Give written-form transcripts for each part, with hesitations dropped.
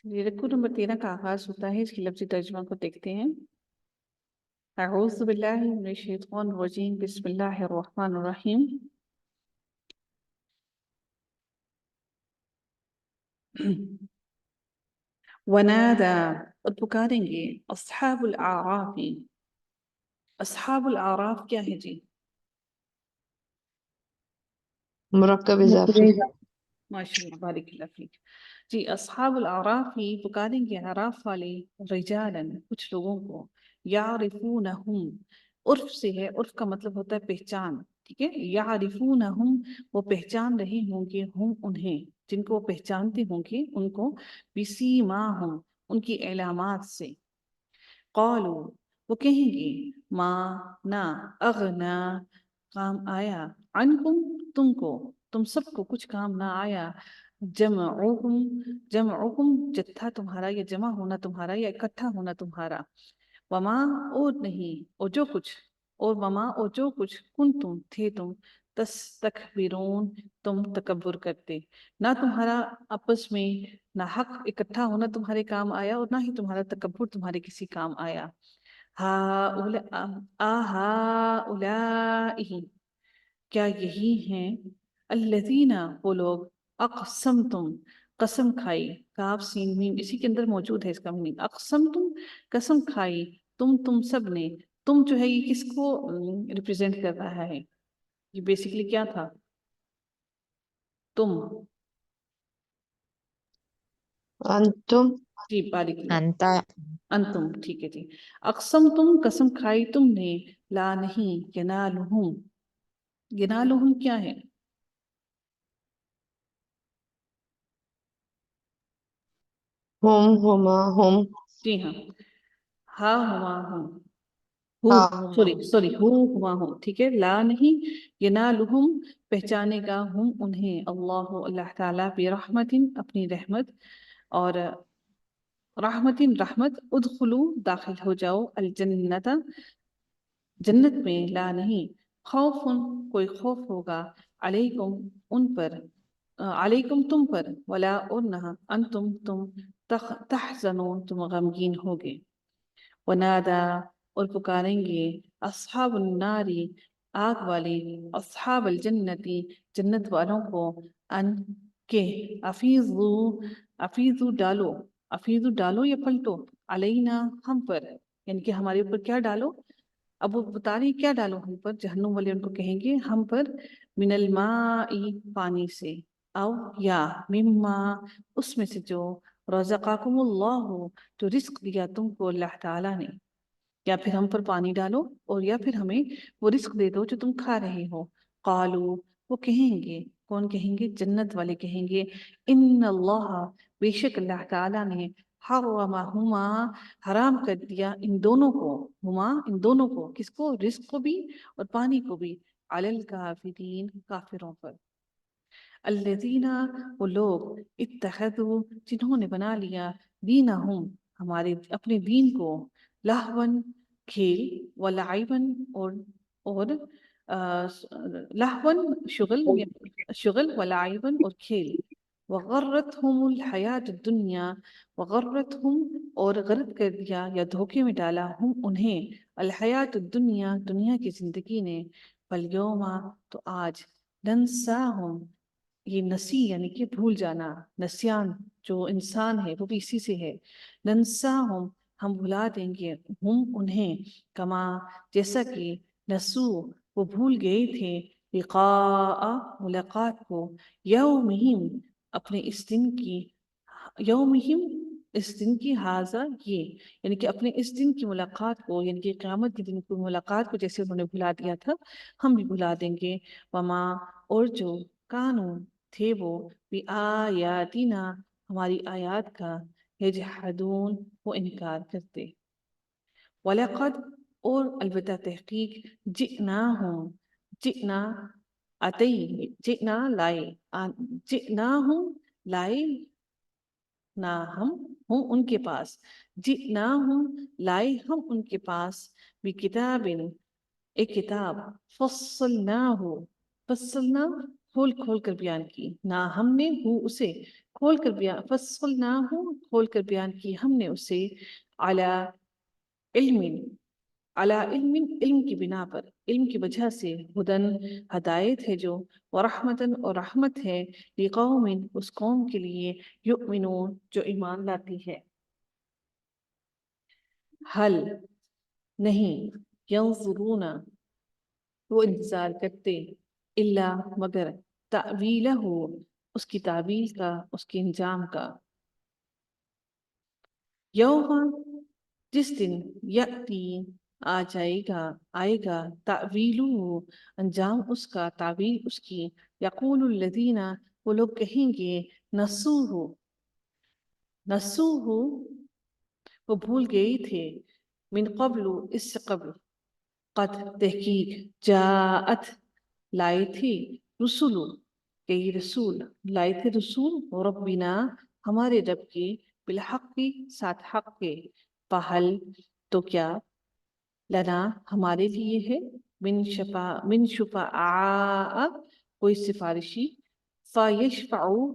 یہ رکوع نمبر 13 کا آغاز ہوتا ہے، اس کی لفظی ترجمہ کو دیکھتے ہیں۔ اعوذ باللہ من الشیطان الرجیم، بسم اللہ الرحمن الرحیم۔ ونادا، اور پکاریں گے، اصحاب الاعراف۔ اصحاب الاعراف کیا ہے جی؟ مرکب اضافی۔ ماشاء اللہ، بارک اللہ فیک جی۔ اصحاب الاعراف ہی پکاریں گے اعراف والے، رجالاً کچھ لوگوں کو، یعرفونہم، عرف سے ہے، عرف کا مطلب ہوتا ہے پہچان، ٹھیک ہے، یعرفونہم، وہ پہچان رہے ہوں گے، ہم انہیں، جن کو وہ پہچانتے ہوں گے ان کو، بسیماہم، ان کی علامات سے، قالوا، وہ کہیں گے، ما، نہ، اغنا، کام آیا، عنکم، تم کو، تم سب کو کچھ کام نہ آیا، جمعکم، جمعکم جتھا تمہارا یا جمع ہونا تمہارا یا اکٹھا ہونا تمہارا، وما، اور نہیں، اور جو کچھ، اور وما، اور جو کچھ، کنتم، تھے تم، تستکبرون، تم تکبر کرتے، نہ تمہارا آپس میں نہ حق اکٹھا ہونا تمہارے کام آیا اور نہ ہی تمہارا تکبر تمہارے کسی کام آیا۔ ہؤلاء، کیا یہی ہیں، الذین، وہ لوگ، اقسمتم، قسم کھائی، کاف سین میم اسی کے اندر موجود ہے اس کا میننگ، اقسمتم، قسم کھائی، تم سب نے، تم جو ہے یہ کس کو ریپرزینٹ کر رہا ہے؟ یہ بیسیکلی کیا تھا؟ تم، انتم، جی بارک اللہ، انتا، انتم، ٹھیک ہے جی۔ اقسم تم، قسم کھائی تم نے، لا نہیں، ینالہم، ینالہم کیا ہے؟ ہم، ہما، ہم، جی ہاں، ہا ہما ہم، ہو، ہا، ہما، سوری ہو ہما ہم، ٹھیک ہے، لا نہیں، ینالہم، پہچانے گا، ہم انہیں، اللہ، اللہ تعالیٰ، برحمت، اپنی رحمت، اور رحمت، رحمت، ادخلو، داخل ہو جاؤ، الجنت، جنت میں، لا نہیں، خوف، کوئی خوف ہوگا، علیکم، ان پر، علیکم تم پر، ولا، اور نہ، انتم، تم، تحزنون، تم غمگین ہوگے، ونادا، اور پکاریں گے، اصحاب الناری، آگ والے، اصحاب الجنتی، جنت والوں کو، ان کے، افیضو، افیضو ڈالو، افیضو ڈالو یا پلٹو، علینا، ہم پر، یعنی کہ ہمارے اوپر کیا ڈالو؟ اب وہ بتا رہی کیا ڈالو ہم پر، جہنم والے ان کو کہیں گے ہم پر، من الماء، پانی سے، او، یا، مما، اس میں سے جو، رزقکم اللہ، جو رزق دیا تم کو اللہ تعالیٰ نے، یا پھر ہم پر پانی ڈالو، اور یا پھر ہمیں وہ رزق دے دو جو تم کھا رہے ہو، قالو، وہ کہیں گے، کون کہیں گے؟ جنت والے کہیں گے، ان اللہ، بے شک اللہ تعالیٰ نے، حرمہما، حرام کر دیا ان دونوں کو، ہما، ان دونوں کو، کس کو؟ رزق کو بھی اور پانی کو بھی، علی الکافرین، کافروں پر، الذین، وہ لوگ، اتخذوا، جنہوں نے بنا لیا، دینہم، ہمارے اپنے دین کو، لہون، کھیل، ولعبن، اور لہون، شغل، شغل، ولعبن، اور کھیل، وغرتہم الحیات الدنیا، وغرتہم، اور غرت کر دیا یا دھوکے میں ڈالا، ہم انہیں، الحیات الدنیا، دنیا کی زندگی نے، فالیوم، تو آج، ننساہم، یہ نسی یعنی کہ بھول جانا، نسیان جو انسان ہے وہ بھی اسی سے ہے، ننساہم، ہم بھلا دیں گے، ہم انہیں، کما، جیسا کہ، نسو، وہ بھول گئے تھے، لقاء، ملاقات کو، یومہم، اپنے اس دن کی، یومہم، اس دن کی، حاضہ، یہ، یعنی کہ اپنے اس دن کی ملاقات کو، یعنی کہ قیامت کے دن کی ملاقات کو جیسے انہوں نے بھلا دیا تھا، ہم بھی بھلا دیں گے، وما، اور جو، کانو، تھے وہ، بھی آیاتنا، ہماری آیات کا، یجحدون، وہ انکار کرتے، وَلَقَدْ، اور البتہ تحقیق، جئناہم، جئنا، اتی، جئنا، لائے، جئناہم، لائے، نہ ہم ان کے پاس، جئناہم، لائے ہم ان کے پاس، بکتاب، ایک کتاب، فصلناہ، فصلنا، کھول کھول کر بیان کی، نہ ہم نے، ہو اسے، کھول کر بیان، فصلناہ کھول کر بیان کی ہم نے اسے، علی علم، علی علم علم کی بنا پر، علم کی وجہ سے، ہدن ہدایت ہے جو، ورحمتن اور رحمت ہے، لقوم اس قوم کے لیے، یؤمنون جو ایمان لاتی ہے۔ حل نہیں، ینظرون وہ انتظار کرتے، الا مگر، تعویلہ اس کی تعویل کا، اس کے انجام کا، یوم جس دن، یأتی آ جائے گا، آئے گا، تعویلہ انجام اس کا، تعویل اس کی، یقول الذین وہ لوگ کہیں گے، نسوہ نسوہ وہ بھول گئے تھے، من قبل اس سے قبل، قد تحقیق، جاءت لائے تھی، رسول کئی رسول، لائے تھے رسول، ربنا ہمارے رب کے، بالحق کی ساتھ حق کے، فہل تو کیا، لنا ہمارے لیے ہے، من شفعاء کوئی سفارشی، فیشفعوا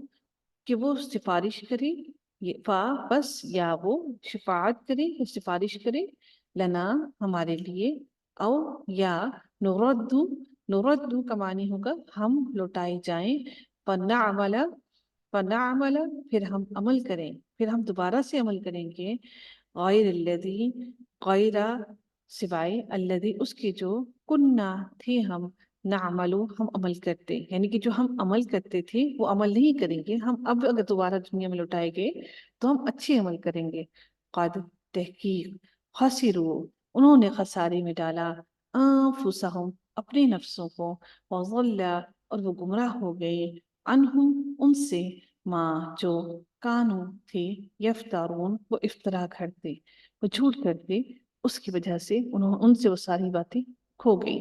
کہ وہ سفارش کرے، فا بس یا وہ شفاعت کرے یا سفارش کرے، لنا ہمارے لیے، او یا نردو، نردو کا معنی ہوگا ہم لوٹائے جائیں، فنعمل فنعمل پھر ہم عمل کریں، پھر ہم دوبارہ سے عمل کریں گے، غیر الذی غیر سوائے، الذی اس کے جو، کننا تھے ہم، نعملو ہم عمل کرتے، یعنی کہ جو ہم عمل کرتے تھے وہ عمل نہیں کریں گے ہم، اب اگر دوبارہ دنیا میں لوٹائے گئے تو ہم اچھے عمل کریں گے، قد تحقیق، خسروا انہوں نے خسارے میں ڈالا، انفسہم اپنے نفسوں کو، وضل اور وہ گمراہ ہو گئے، عنہم ان سے، ما جو، کانو تھے، یفترون وہ افترا کرتے، وہ جھوٹ کرتے، اس کی وجہ سے ان سے وہ ساری باتیں کھو گئی۔